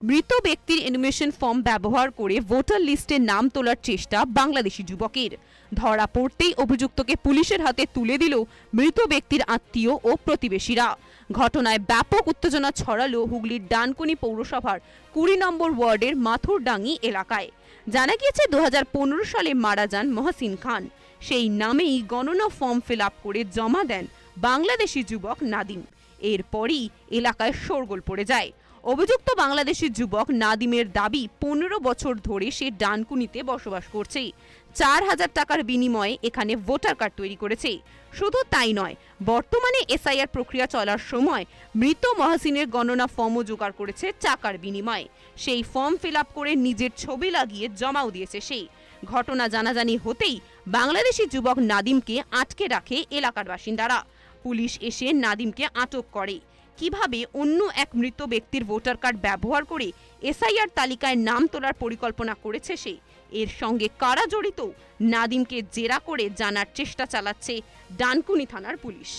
মৃত ব্যক্তির এনুমেশন ফর্ম ব্যবহার করে ভোটার লিস্টে নাম তোলার চেষ্টা বাংলাদেশি যুবকের। ধরা পড়তেই অভিযুক্তকে পুলিশের হাতে তুলে দিল মৃত ব্যক্তির আত্মীয় ও প্রতিবেশীরা। ঘটনায় ব্যাপক উত্তেজনা ছড়ালো হুগলির ডানকুনি পৌরসভার ২০ নম্বর ওয়ার্ডের মাথুরডাঙ্গি এলাকায়। জানা গিয়েছে ২০১৫ সালে মারা যান মহসিন খান। সেই নামেই গণনা ফর্ম ফিল আপ করে জমা দেন বাংলাদেশি যুবক নাদিম। এরপরই এলাকায় শোরগোল পড়ে যায়। অভিযুক্ত বাংলাদেশি যুবক নাদিমের দাবি ১৫ বছর ধরে সে ডানকুনিতে বসবাস করছে। ৪,০০০ টাকার বিনিময়ে এখানে ভোটার কার্ড তৈরি করেছে। শুধু তাই নয়, বর্তমানে এসআইআর প্রক্রিয়া চলার সময় মৃত মহসিনের গণনা ফর্মও জোগাড় করেছে টাকার বিনিময়ে। সেই ফর্ম ফিল আপ করে নিজের ছবি লাগিয়ে জমাও দিয়েছে সে। ঘটনা জানাজানি হতেই বাংলাদেশি যুবক নাদিমকে আটকে রাখে এলাকার বাসিন্দারা। পুলিশ এসে নাদিমকে আটক করে। কিভাবে অন্য এক মৃত ব্যক্তির ভোটার কার্ড ব্যবহার করে এসআইআর তালিকায় নাম তোলার পরিকল্পনা করেছে সে, এর সঙ্গে কারা জড়িত, নাদিমকে জেরা করে জানার চেষ্টা চালাচ্ছে ডানকুনি থানার পুলিশ।